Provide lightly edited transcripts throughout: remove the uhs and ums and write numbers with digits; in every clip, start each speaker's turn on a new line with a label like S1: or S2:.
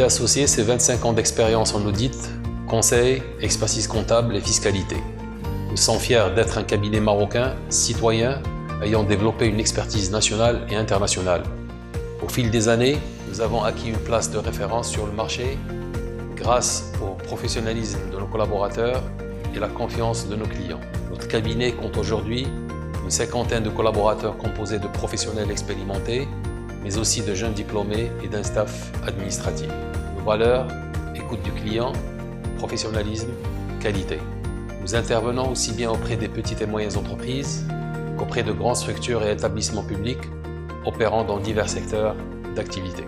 S1: Fisasier Associés, c'est 25 ans d'expérience en audit, conseil, expertise comptable et fiscalité. Nous sommes fiers d'être un cabinet marocain, citoyen, ayant développé une expertise nationale et internationale. Au fil des années, nous avons acquis une place de référence sur le marché grâce au professionnalisme de nos collaborateurs et la confiance de nos clients. Notre cabinet compte aujourd'hui une cinquantaine de collaborateurs composés de professionnels expérimentés, mais aussi de jeunes diplômés et d'un staff administratif. Nos valeurs, écoute du client, professionnalisme, qualité. Nous intervenons aussi bien auprès des petites et moyennes entreprises qu'auprès de grandes structures et établissements publics opérant dans divers secteurs d'activité.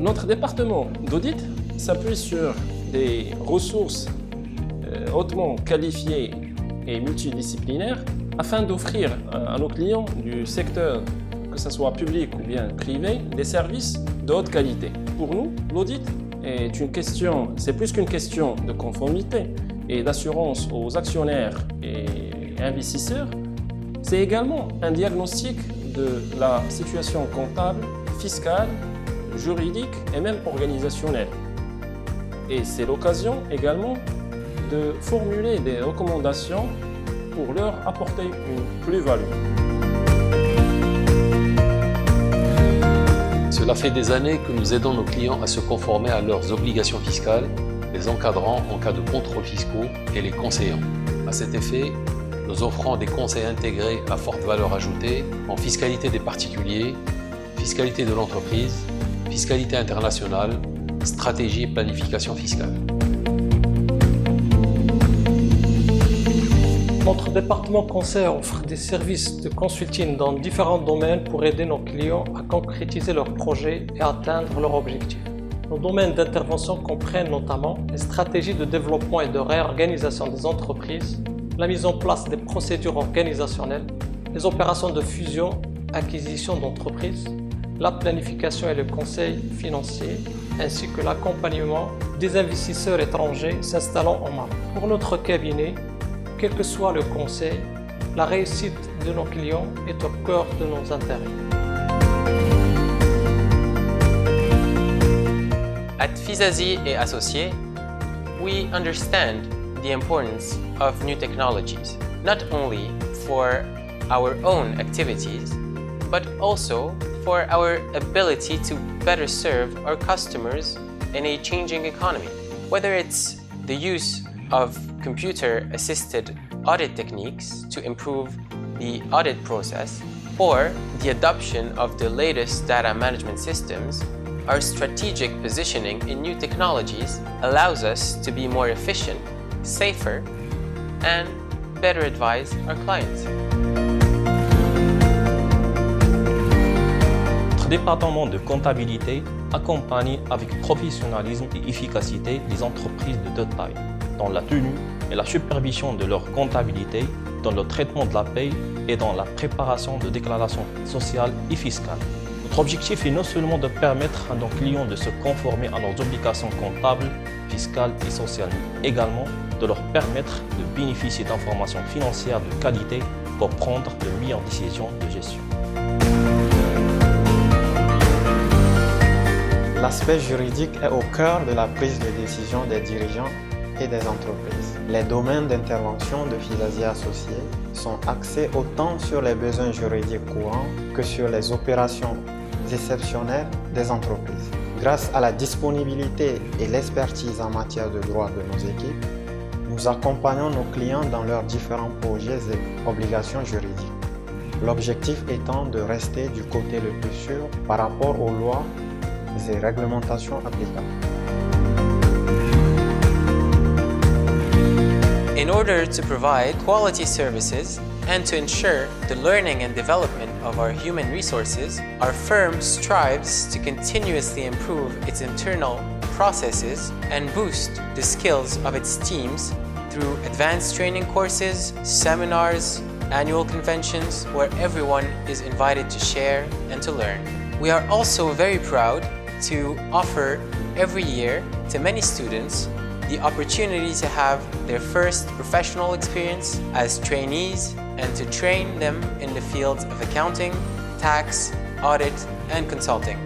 S2: Notre département d'audit s'appuie sur des ressources hautement qualifiées et multidisciplinaires afin d'offrir à nos clients du secteur, que ce soit public ou bien privé, des services de haute qualité. Pour nous, l'audit c'est plus qu'une question de conformité et d'assurance aux actionnaires et investisseurs. C'est également un diagnostic de la situation comptable, fiscale, juridique et même organisationnelle. Et c'est l'occasion également de formuler des recommandations pour leur apporter une plus-value.
S1: Cela fait des années que nous aidons nos clients à se conformer à leurs obligations fiscales, les encadrant en cas de contrôles fiscaux et les conseillant. À cet effet, nous offrons des conseils intégrés à forte valeur ajoutée en fiscalité des particuliers, fiscalité de l'entreprise, fiscalité internationale, stratégie et planification fiscale.
S3: Notre département conseil offre des services de consulting dans différents domaines pour aider nos clients à concrétiser leurs projets et atteindre leurs objectifs. Nos domaines d'intervention comprennent notamment les stratégies de développement et de réorganisation des entreprises, la mise en place des procédures organisationnelles, les opérations de fusion, acquisition d'entreprises, la planification et le conseil financier, ainsi que l'accompagnement des investisseurs étrangers s'installant en Maroc. Pour notre cabinet, quel que soit le conseil, la réussite de nos clients est au cœur de nos intérêts.
S4: At Fisasier et Associés, we understand the importance of new technologies, not only for our own activities, but also for our ability to better serve our customers in a changing economy. Whether it's the use of computer-assisted audit techniques to improve the audit process, or the adoption of the latest data management systems, our strategic positioning in new technologies allows us to be more efficient, safer, and better advise our clients.
S5: Notre département de comptabilité accompagne avec professionnalisme et efficacité les entreprises de toute taille dans la tenue et la supervision de leur comptabilité, dans le traitement de la paie et dans la préparation de déclarations sociales et fiscales. Notre objectif est non seulement de permettre à nos clients de se conformer à nos obligations comptables, fiscales et sociales, mais également de leur permettre de bénéficier d'informations financières de qualité pour prendre de meilleures décisions de gestion.
S6: L'aspect juridique est au cœur de la prise de décision des dirigeants et des entreprises. Les domaines d'intervention de Fisasier Associés sont axés autant sur les besoins juridiques courants que sur les opérations exceptionnelles des entreprises. Grâce à la disponibilité et l'expertise en matière de droit de nos équipes, nous accompagnons nos clients dans leurs différents projets et obligations juridiques. L'objectif étant de rester du côté le plus sûr par rapport aux lois et réglementations applicables.
S4: In order to provide quality services and to ensure the learning and development of our human resources, our firm strives to continuously improve its internal processes and boost the skills of its teams through advanced training courses, seminars, annual conventions where everyone is invited to share and to learn. We are also very proud to offer every year to many students the opportunity to have their first professional experience as trainees and to train them in the fields of accounting, tax, audit, and consulting.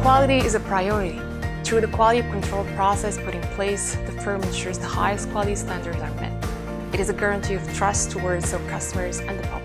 S7: Quality is a priority. Through the quality control process put in place, the firm ensures the highest quality standards are met. It is a guarantee of trust towards our customers and the public.